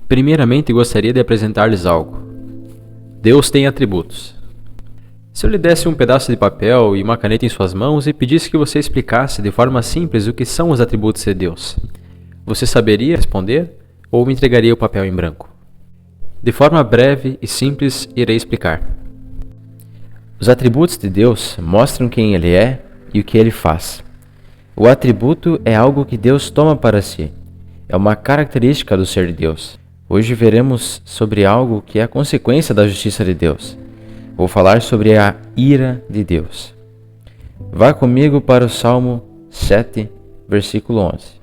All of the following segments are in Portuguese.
Primeiramente, gostaria de apresentar-lhes algo. Deus tem atributos. Se eu lhe desse um pedaço de papel e uma caneta em suas mãos e pedisse que você explicasse de forma simples o que são os atributos de Deus, você saberia responder ou me entregaria o papel em branco? De forma breve e simples, irei explicar. Os atributos de Deus mostram quem Ele é e o que Ele faz. O atributo é algo que Deus toma para si. É uma característica do ser de Deus. Hoje veremos sobre algo que é a consequência da justiça de Deus. Vou falar sobre a ira de Deus. Vá comigo para o Salmo 7, versículo 11.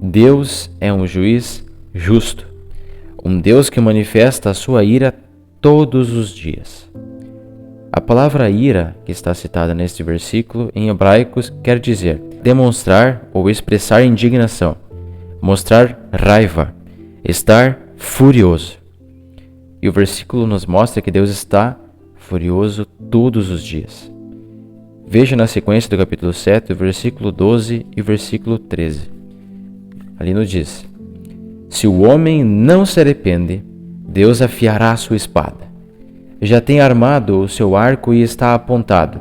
Deus é um juiz justo, um Deus que manifesta a sua ira todos os dias. A palavra ira, que está citada neste versículo, em hebraico quer dizer demonstrar ou expressar indignação, mostrar raiva, estar furioso. E o versículo nos mostra que Deus está furioso todos os dias. Veja na sequência do capítulo 7, o versículo 12 e o versículo 13. Ali nos diz: se o homem não se arrepende, Deus afiará a sua espada. Já tem armado o seu arco e está apontado,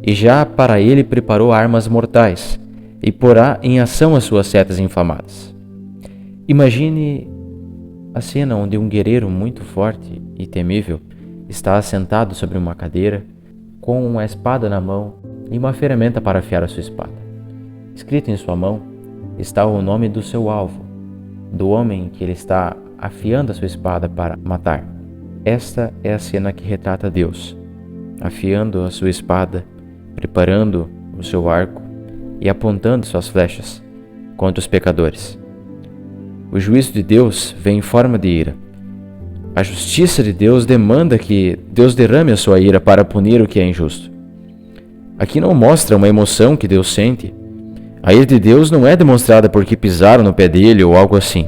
e já para ele preparou armas mortais, e porá em ação as suas setas inflamadas. Imagine a cena onde um guerreiro muito forte e temível está assentado sobre uma cadeira, com uma espada na mão e uma ferramenta para afiar a sua espada. Escrito em sua mão está o nome do seu alvo, do homem que ele está afiando a sua espada para matar. Esta é a cena que retrata Deus, afiando a sua espada, preparando o seu arco e apontando suas flechas contra os pecadores. O juízo de Deus vem em forma de ira. A justiça de Deus demanda que Deus derrame a sua ira para punir o que é injusto. Aqui não mostra uma emoção que Deus sente. A ira de Deus não é demonstrada porque pisaram no pé dele ou algo assim.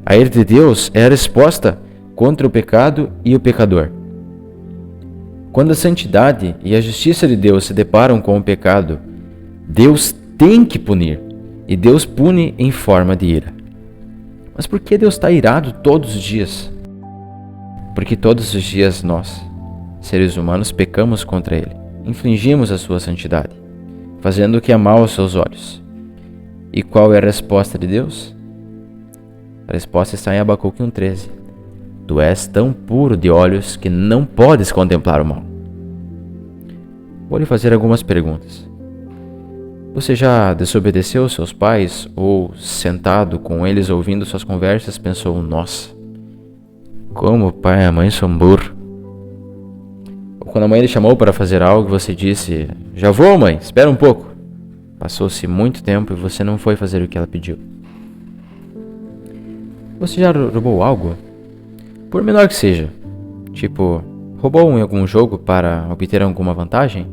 A ira de Deus é a resposta contra o pecado e o pecador. Quando a santidade e a justiça de Deus se deparam com o pecado, Deus tem que punir, e Deus pune em forma de ira. Mas por que Deus está irado todos os dias? Porque todos os dias nós, seres humanos, pecamos contra Ele, infringimos a sua santidade, fazendo o que é mal aos seus olhos. E qual é a resposta de Deus? A resposta está em Abacuque 1,13. Tu és tão puro de olhos que não podes contemplar o mal. Vou lhe fazer algumas perguntas. Você já desobedeceu seus pais ou, sentado com eles ouvindo suas conversas, pensou: nossa, como o pai e a mãe são burros? Ou quando a mãe lhe chamou para fazer algo, você disse: já vou, mãe, espera um pouco. Passou-se muito tempo e você não foi fazer o que ela pediu. Você já roubou algo? Por menor que seja. Tipo, roubou em algum jogo para obter alguma vantagem?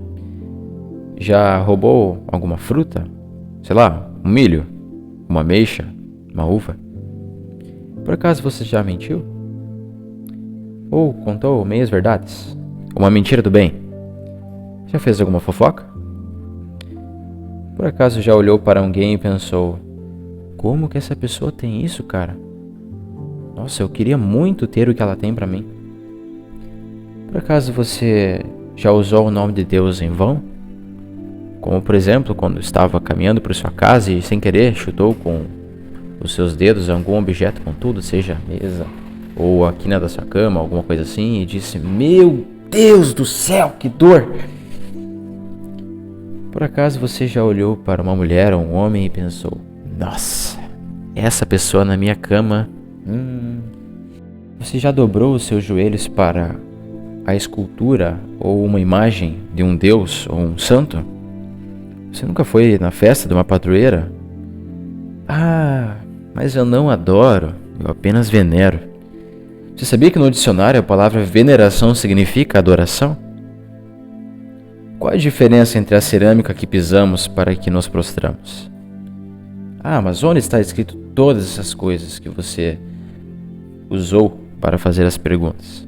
Já roubou alguma fruta? Sei lá, um milho, uma ameixa, uma uva? Por acaso você já mentiu? Ou contou meias verdades? Uma mentira do bem? Já fez alguma fofoca? Por acaso já olhou para alguém e pensou: como que essa pessoa tem isso, cara? Nossa, eu queria muito ter o que ela tem para mim. Por acaso você já usou o nome de Deus em vão? Como, por exemplo, quando estava caminhando para sua casa e, sem querer, chutou com os seus dedos algum objeto pontudo, seja a mesa ou a quina da sua cama, alguma coisa assim, e disse: meu Deus do céu, que dor! Por acaso você já olhou para uma mulher ou um homem e pensou: nossa, essa pessoa na minha cama... Você já dobrou os seus joelhos para a escultura ou uma imagem de um deus ou um santo? Você nunca foi na festa de uma padroeira? Ah, mas eu não adoro, eu apenas venero. Você sabia que no dicionário a palavra veneração significa adoração? Qual a diferença entre a cerâmica que pisamos para que nos prostramos? Ah, mas onde está escrito todas essas coisas que você usou para fazer as perguntas?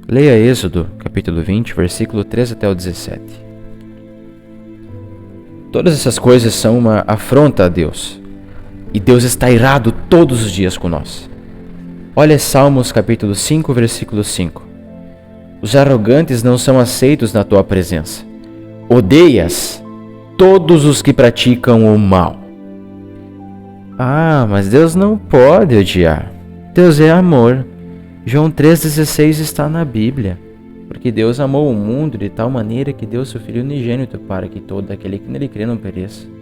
Leia Êxodo, capítulo 20, versículo 13 até o 17. Todas essas coisas são uma afronta a Deus. e Deus está irado todos os dias com nós. Olha Salmos capítulo 5, versículo 5. Os arrogantes não são aceitos na tua presença. Odeias todos os que praticam o mal. Ah, mas Deus não pode odiar. Deus é amor. João 3,16 está na Bíblia. Porque Deus amou o mundo de tal maneira que deu seu Filho unigênito para que todo aquele que nele crê não pereça.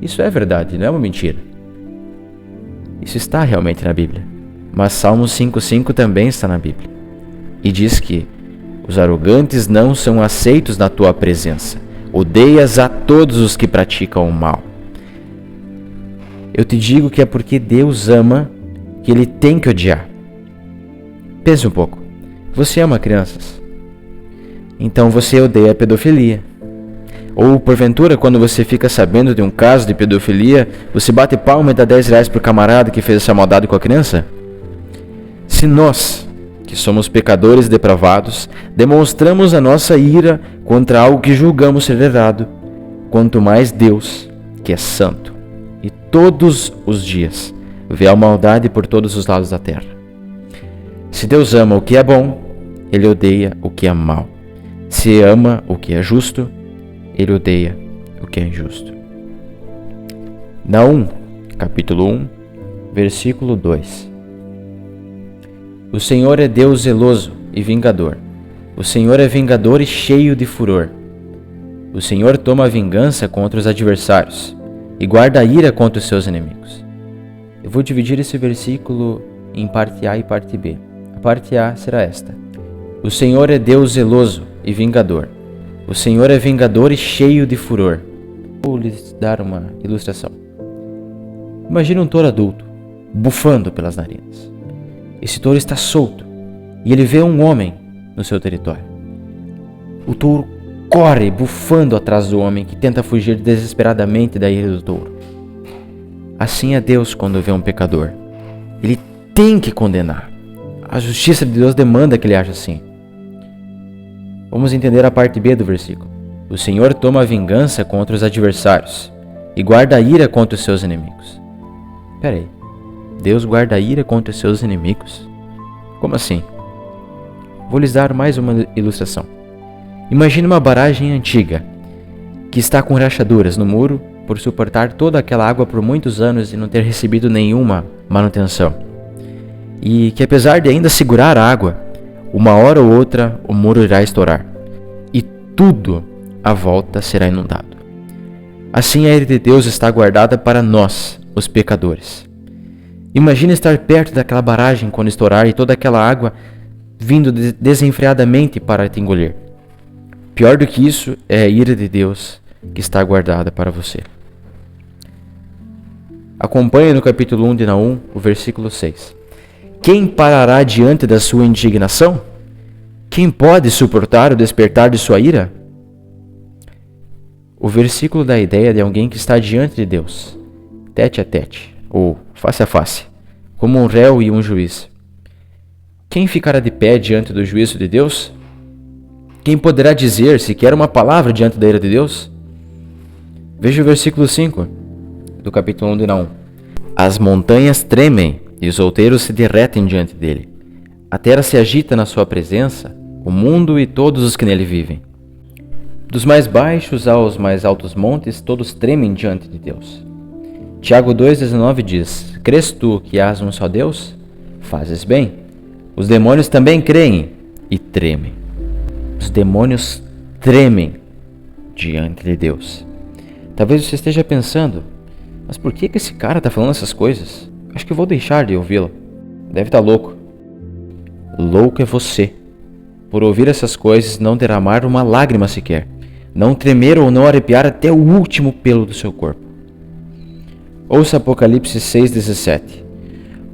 Isso é verdade, não é uma mentira. Isso está realmente na Bíblia. Mas Salmos 5,5 também está na Bíblia. E diz que os arrogantes não são aceitos na tua presença. Odeias a todos os que praticam o mal. Eu te digo que é porque Deus ama que Ele tem que odiar. Pense um pouco. Você ama crianças? Então você odeia a pedofilia. Ou porventura, quando você fica sabendo de um caso de pedofilia, você bate palma e dá R$10 pro camarada que fez essa maldade com a criança? Se nós, que somos pecadores depravados, demonstramos a nossa ira contra algo que julgamos ser errado, quanto mais Deus, que é santo, e todos os dias vê a maldade por todos os lados da terra. Se Deus ama o que é bom, Ele odeia o que é mal. Se ama o que é justo, Ele odeia o que é injusto. Naum, capítulo 1, versículo 2. O Senhor é Deus zeloso e vingador. O Senhor é vingador e cheio de furor. O Senhor toma a vingança contra os adversários e guarda a ira contra os seus inimigos. Eu vou dividir esse versículo em parte A e parte B. A parte A será esta: o Senhor é Deus zeloso e vingador. O Senhor é vingador e cheio de furor. Vou lhes dar uma ilustração. Imagine um touro adulto, bufando pelas narinas. Esse touro está solto e ele vê um homem no seu território. O touro corre bufando atrás do homem que tenta fugir desesperadamente da ira do touro. Assim é Deus quando vê um pecador. Ele tem que condenar. A justiça de Deus demanda que ele haja assim. Vamos entender a parte B do versículo. O Senhor toma a vingança contra os adversários e guarda a ira contra os seus inimigos. Peraí, Deus guarda a ira contra os seus inimigos? Como assim? Vou lhes dar mais uma ilustração. Imagine uma barragem antiga que está com rachaduras no muro por suportar toda aquela água por muitos anos e não ter recebido nenhuma manutenção. E que apesar de ainda segurar a água, uma hora ou outra o muro irá estourar e tudo à volta será inundado. Assim a ira de Deus está guardada para nós, os pecadores. Imagine estar perto daquela barragem quando estourar e toda aquela água vindo desenfreadamente para te engolir. Pior do que isso é a ira de Deus que está guardada para você. Acompanhe no capítulo 1 de Naum, o versículo 6. Quem parará diante da sua indignação? Quem pode suportar o despertar de sua ira? O versículo dá a ideia de alguém que está diante de Deus, tete a tete, ou face a face, como um réu e um juiz. Quem ficará de pé diante do juízo de Deus? Quem poderá dizer sequer uma palavra diante da ira de Deus? Veja o versículo 5 do capítulo 1 de Naum. As montanhas tremem e os outeiros se derretem diante dele. A terra se agita na sua presença, o mundo e todos os que nele vivem. Dos mais baixos aos mais altos montes, todos tremem diante de Deus. Tiago 2,19 diz: Crês tu que hás um só Deus? Fazes bem. Os demônios também creem e tremem. Os demônios tremem diante de Deus. Talvez você esteja pensando: mas por que esse cara está falando essas coisas? Acho que eu vou deixar de ouvi-lo. Deve estar louco. Louco é você, por ouvir essas coisas e não derramar uma lágrima sequer, não tremer ou não arrepiar até o último pelo do seu corpo. Ouça Apocalipse 6,17.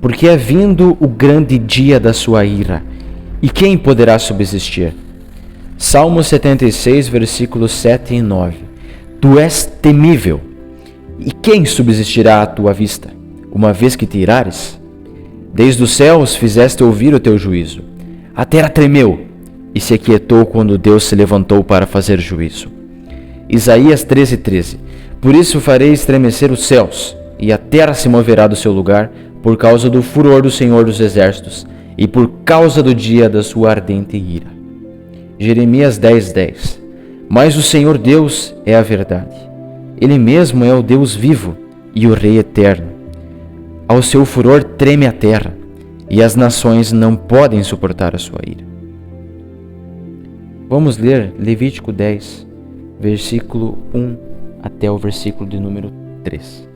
Porque é vindo o grande dia da sua ira, e quem poderá subsistir? Salmo 76, versículos 7 e 9. Tu és temível, e quem subsistirá à tua vista, uma vez que te irares? Desde os céus fizeste ouvir o teu juízo. A terra tremeu e se aquietou quando Deus se levantou para fazer juízo. Isaías 13:13. Por isso farei estremecer os céus, e a terra se moverá do seu lugar, por causa do furor do Senhor dos Exércitos, e por causa do dia da sua ardente ira. Jeremias 10:10. Mas o Senhor Deus é a verdade. Ele mesmo é o Deus vivo e o Rei eterno. Ao seu furor treme a terra, e as nações não podem suportar a sua ira. Vamos ler Levítico 10, versículo 1 até o versículo de número 3.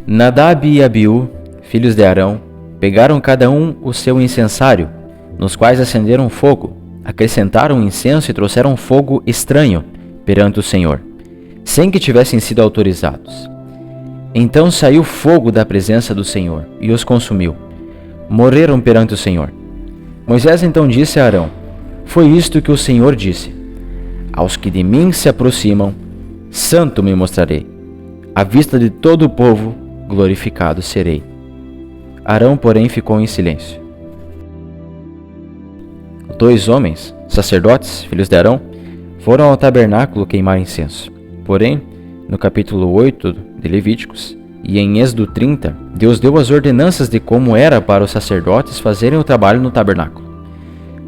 Nadab e Abiú, filhos de Arão, pegaram cada um o seu incensário, nos quais acenderam fogo, acrescentaram incenso e trouxeram fogo estranho perante o Senhor, sem que tivessem sido autorizados. Então saiu fogo da presença do Senhor e os consumiu. Morreram perante o Senhor. Moisés então disse a Arão: Foi isto que o Senhor disse: Aos que de mim se aproximam, santo me mostrarei. À vista de todo o povo, glorificado serei. Arão, porém, ficou em silêncio. 2 homens, sacerdotes, filhos de Arão, foram ao tabernáculo queimar incenso. Porém, no capítulo 8 de Levíticos e em Êxodo 30, Deus deu as ordenanças de como era para os sacerdotes fazerem o trabalho no tabernáculo.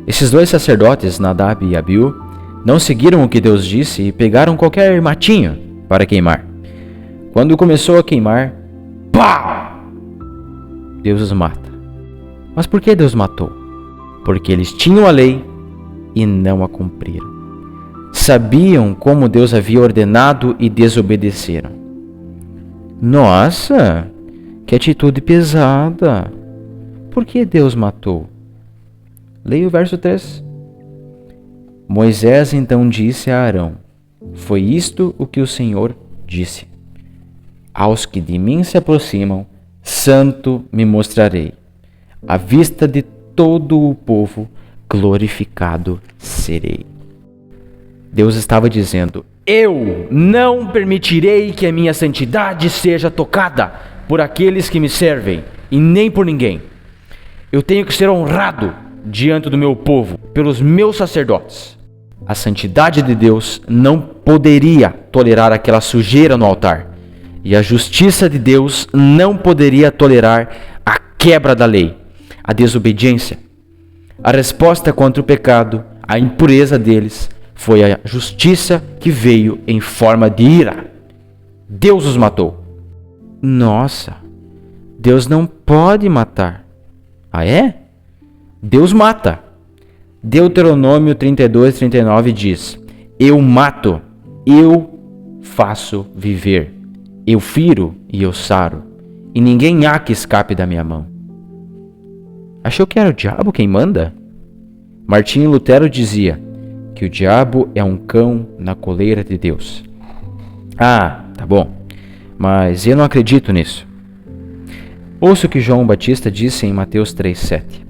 Esses 2 sacerdotes, Nadab e Abiú, não seguiram o que Deus disse e pegaram qualquer matinho para queimar. Quando começou a queimar, pá! Deus os mata. Mas por que Deus matou? Porque eles tinham a lei e não a cumpriram. Sabiam como Deus havia ordenado e desobedeceram. Nossa, que atitude pesada! Por que Deus matou? Leia o verso 3. Moisés então disse a Arão: Foi isto o que o Senhor disse: Aos que de mim se aproximam, santo me mostrarei. À vista de todo o povo, glorificado serei. Deus estava dizendo: Eu não permitirei que a minha santidade seja tocada por aqueles que me servem, e nem por ninguém. Eu tenho que ser honrado diante do meu povo, pelos meus sacerdotes. A santidade de Deus não poderia tolerar aquela sujeira no altar, e a justiça de Deus não poderia tolerar a quebra da lei, a desobediência. A resposta contra o pecado, a impureza deles, foi a justiça que veio em forma de ira. Deus os matou. Nossa, Deus não pode matar. Ah, é? Deus mata. Deuteronômio 32:39 diz: Eu mato, eu faço viver. Eu firo e eu saro, e ninguém há que escape da minha mão. Achou que era o diabo quem manda? Martinho Lutero dizia que o diabo é um cão na coleira de Deus. Ah, tá bom, mas eu não acredito nisso. Ouça o que João Batista disse em Mateus 3:7.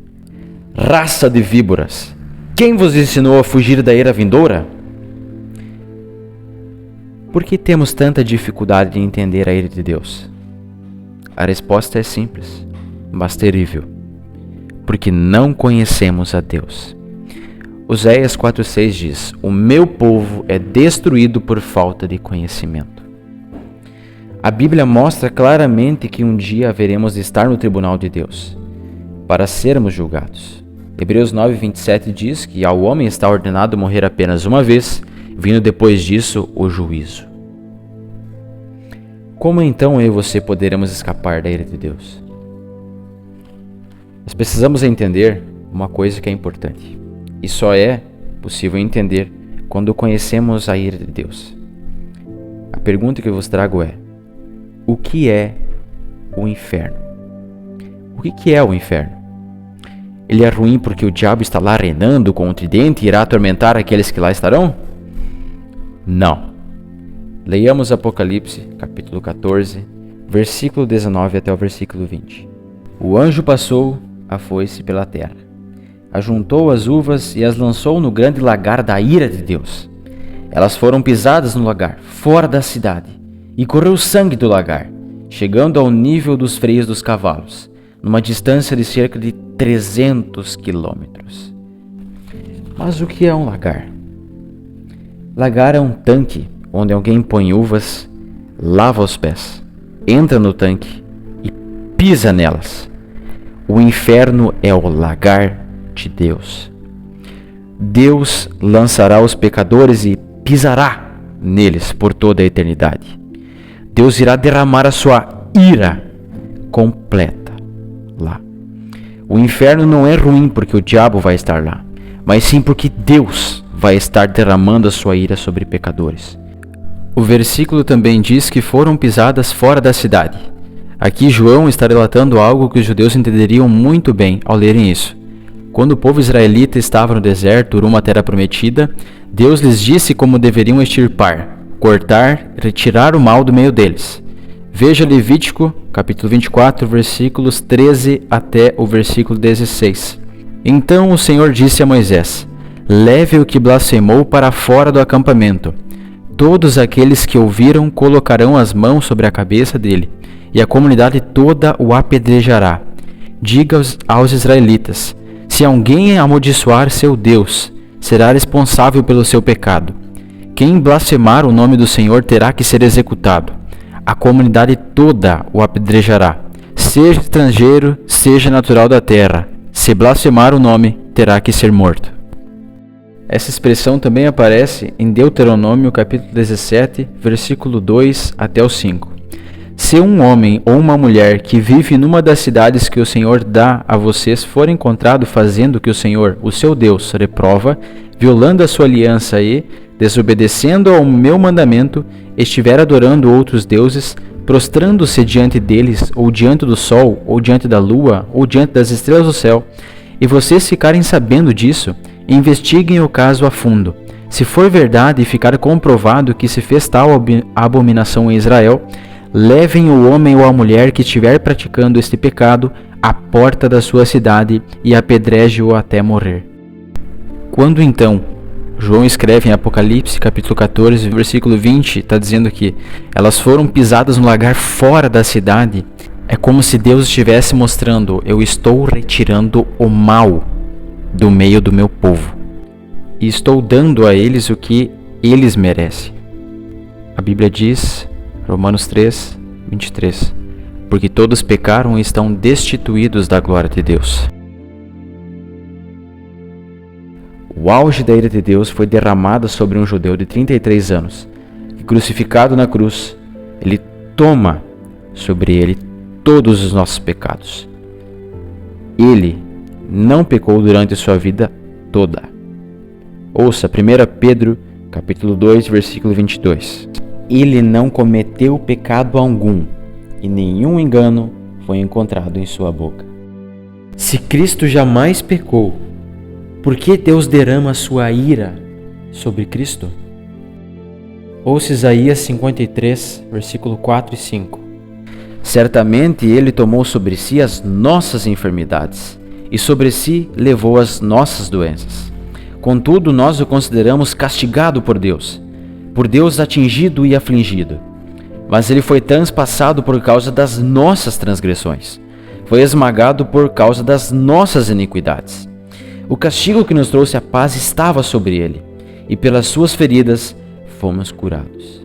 Raça de víboras, quem vos ensinou a fugir da ira vindoura? Por que temos tanta dificuldade de entender a ira de Deus? A resposta é simples, mas terrível. Porque não conhecemos a Deus. Oséias 4:6 diz: O meu povo é destruído por falta de conhecimento. A Bíblia mostra claramente que um dia haveremos de estar no tribunal de Deus, para sermos julgados. Hebreus 9:27 diz que ao homem está ordenado morrer apenas uma vez, vindo depois disso o juízo. Como então eu e você poderemos escapar da ira de Deus? Nós precisamos entender uma coisa que é importante, e só é possível entender quando conhecemos a ira de Deus. A pergunta que eu vos trago é: o que é o inferno? O que é o inferno? Ele é ruim porque o diabo está lá reinando com um tridente e irá atormentar aqueles que lá estarão? Não. Leiamos Apocalipse, capítulo 14, versículo 19 até o versículo 20. O anjo passou a foice pela terra, ajuntou as uvas e as lançou no grande lagar da ira de Deus. Elas foram pisadas no lagar, fora da cidade, e correu sangue do lagar, chegando ao nível dos freios dos cavalos, numa distância de cerca de 300 quilômetros. Mas o que é um lagar? Lagar é um tanque onde alguém põe uvas, lava os pés, entra no tanque e pisa nelas. O inferno é o lagar de Deus. Deus lançará os pecadores e pisará neles por toda a eternidade. Deus irá derramar a sua ira completa lá. O inferno não é ruim porque o diabo vai estar lá, mas sim porque Deus vai estar derramando a sua ira sobre pecadores. O versículo também diz que foram pisadas fora da cidade. Aqui João está relatando algo que os judeus entenderiam muito bem ao lerem isso. Quando o povo israelita estava no deserto, rumo à terra prometida, Deus lhes disse como deveriam extirpar, cortar, retirar o mal do meio deles. Veja Levítico, capítulo 24, versículos 13 até o versículo 16. Então o Senhor disse a Moisés: leve o que blasfemou para fora do acampamento. Todos aqueles que ouviram colocarão as mãos sobre a cabeça dele, e a comunidade toda o apedrejará. Diga aos israelitas: se alguém amaldiçoar seu Deus, será responsável pelo seu pecado. Quem blasfemar o nome do Senhor terá que ser executado. A comunidade toda o apedrejará. Seja estrangeiro, seja natural da terra. Se blasfemar o nome, terá que ser morto. Essa expressão também aparece em Deuteronômio capítulo 17, versículo 2 até o 5. Se um homem ou uma mulher que vive numa das cidades que o Senhor dá a vocês for encontrado fazendo o que o Senhor, o seu Deus, reprova, violando a sua aliança e, desobedecendo ao meu mandamento, estiver adorando outros deuses, prostrando-se diante deles, ou diante do sol, ou diante da lua, ou diante das estrelas do céu, e vocês ficarem sabendo disso, investiguem o caso a fundo. Se for verdade e ficar comprovado que se fez tal abominação em Israel, levem o homem ou a mulher que estiver praticando este pecado à porta da sua cidade e apedreje-o até morrer. Quando então, João escreve em Apocalipse capítulo 14, versículo 20, está dizendo que elas foram pisadas no lagar fora da cidade, é como se Deus estivesse mostrando: eu estou retirando o mal do meio do meu povo e estou dando a eles o que eles merecem. A Bíblia diz, Romanos 3, 23, porque todos pecaram e estão destituídos da glória de Deus. O auge da ira de Deus foi derramado sobre um judeu de 33 anos, que, crucificado na cruz, ele toma sobre ele todos os nossos pecados. Ele não pecou durante sua vida toda. Ouça 1 Pedro, capítulo 2, versículo 22. Ele não cometeu pecado algum, e nenhum engano foi encontrado em sua boca. Se Cristo jamais pecou, por que Deus derrama sua ira sobre Cristo? Ouça Isaías 53, versículo 4 e 5. Certamente ele tomou sobre si as nossas enfermidades, e sobre si levou as nossas doenças. Contudo, nós o consideramos castigado por Deus atingido e afligido. Mas ele foi transpassado por causa das nossas transgressões, foi esmagado por causa das nossas iniquidades. O castigo que nos trouxe a paz estava sobre ele, e pelas suas feridas fomos curados.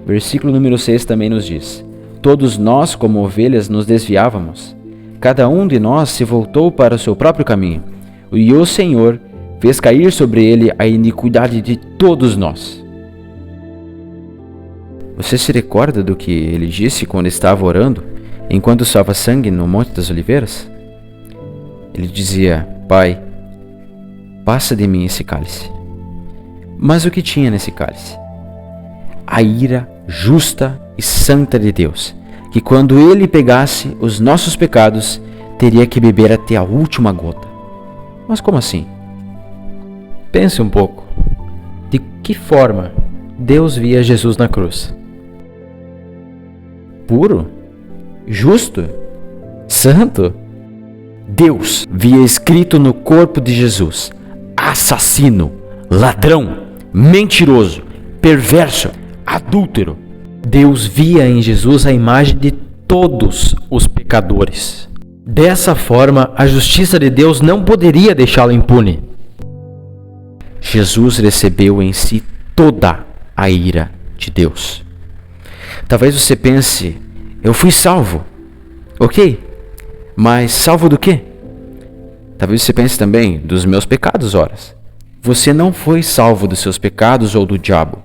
Versículo número 6 também nos diz: todos nós, como ovelhas, nos desviávamos. Cada um de nós se voltou para o seu próprio caminho, e o Senhor fez cair sobre ele a iniquidade de todos nós. Você se recorda do que ele disse quando estava orando, enquanto estava sangue no Monte das Oliveiras? Ele dizia: Pai, passa de mim esse cálice. Mas o que tinha nesse cálice? A ira justa e santa de Deus, que quando ele pegasse os nossos pecados, teria que beber até a última gota. Mas como assim? Pense um pouco. De que forma Deus via Jesus na cruz? Puro? Justo? Santo? Deus via escrito no corpo de Jesus: assassino, ladrão, mentiroso, perverso, adúltero. Deus via em Jesus a imagem de todos os pecadores. Dessa forma, a justiça de Deus não poderia deixá-lo impune. Jesus recebeu em si toda a ira de Deus. Talvez você pense, eu fui salvo. Ok, mas salvo do quê? Talvez você pense também, dos meus pecados, horas. Você não foi salvo dos seus pecados ou do diabo.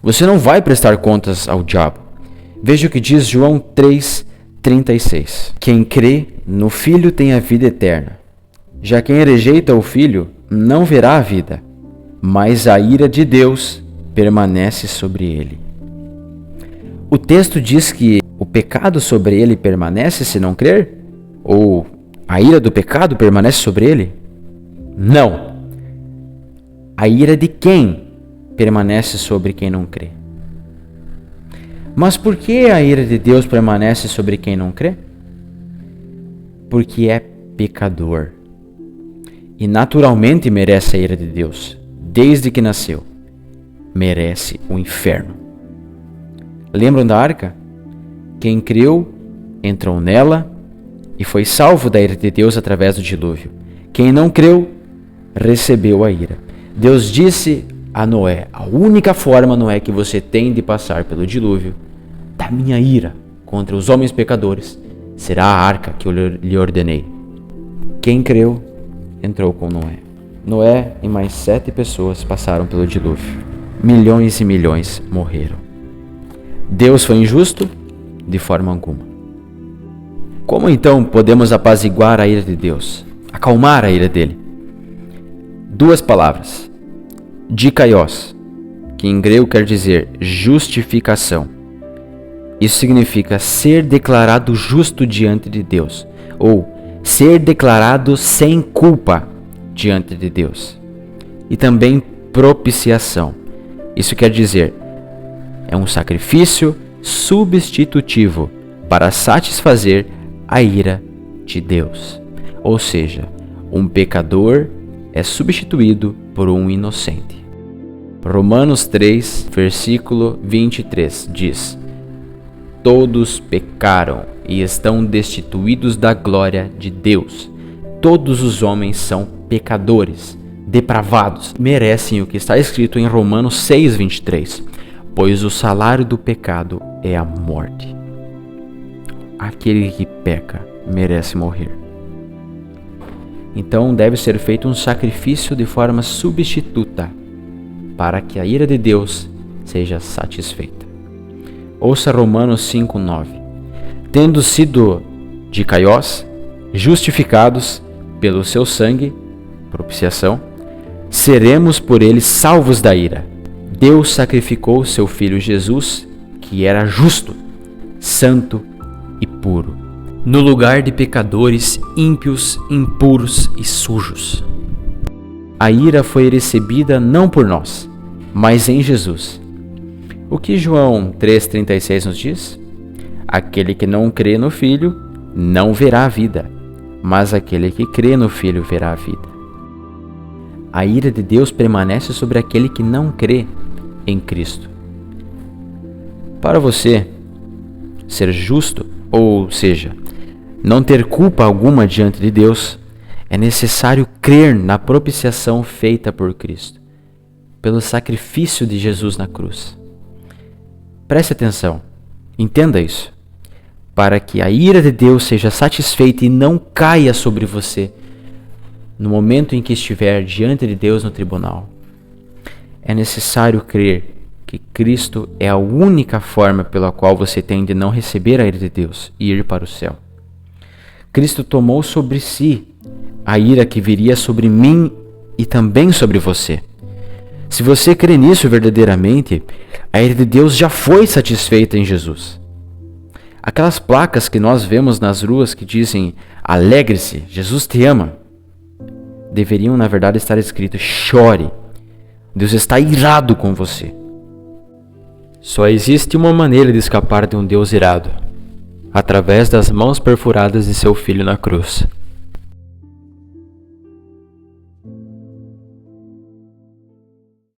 Você não vai prestar contas ao diabo. Veja o que diz João 3:36. Quem crê no Filho tem a vida eterna. Já quem rejeita o Filho não verá a vida, mas a ira de Deus permanece sobre ele. O texto diz que o pecado sobre ele permanece se não crer? Ou a ira do pecado permanece sobre ele? Não. A ira de quem permanece sobre quem não crê? Mas por que a ira de Deus permanece sobre quem não crê? Porque é pecador. E naturalmente merece a ira de Deus, desde que nasceu. Merece o inferno. Lembram da arca? Quem creu, entrou nela e foi salvo da ira de Deus através do dilúvio. Quem não creu, recebeu a ira. Deus disse a Noé, a única forma, Noé, que você tem de passar pelo dilúvio da minha ira contra os homens pecadores será a arca que eu lhe ordenei. Quem creu, entrou com Noé. Noé e mais 7 pessoas passaram pelo dilúvio. Milhões e milhões morreram. Deus foi injusto? De forma alguma. Como então podemos apaziguar a ira de Deus? Acalmar a ira dele? 2 palavras. Dikaios, que em grego quer dizer justificação. Isso significa ser declarado justo diante de Deus, ou ser declarado sem culpa diante de Deus. E também propiciação. Isso quer dizer, é um sacrifício substitutivo para satisfazer a ira de Deus. Ou seja, um pecador é substituído por um inocente. Romanos 3, versículo 23 diz: todos pecaram e estão destituídos da glória de Deus. Todos os homens são pecadores, depravados, merecem o que está escrito em Romanos 6, 23. Pois o salário do pecado é a morte. Aquele que peca merece morrer. Então deve ser feito um sacrifício de forma substituta para que a ira de Deus seja satisfeita. Ouça Romanos 5:9. Tendo sido dikaios, justificados pelo seu sangue, propiciação, seremos por ele salvos da ira. Deus sacrificou seu Filho Jesus, que era justo, santo e puro, no lugar de pecadores ímpios, impuros e sujos. A ira foi recebida não por nós, mas em Jesus. O que João 3,36 nos diz? Aquele que não crê no Filho não verá a vida, mas aquele que crê no Filho verá a vida. A ira de Deus permanece sobre aquele que não crê em Cristo. Para você ser justo, ou seja, não ter culpa alguma diante de Deus, é necessário crer na propiciação feita por Cristo, pelo sacrifício de Jesus na cruz. Preste atenção, entenda isso, para que a ira de Deus seja satisfeita e não caia sobre você no momento em que estiver diante de Deus no tribunal. É necessário crer que Cristo é a única forma pela qual você tem de não receber a ira de Deus e ir para o céu. Cristo tomou sobre si a ira que viria sobre mim e também sobre você. Se você crê nisso verdadeiramente, a ira de Deus já foi satisfeita em Jesus. Aquelas placas que nós vemos nas ruas que dizem "Alegre-se, Jesus te ama", deveriam na verdade estar escrito "Chore, Deus está irado com você". Só existe uma maneira de escapar de um Deus irado: através das mãos perfuradas de seu Filho na cruz.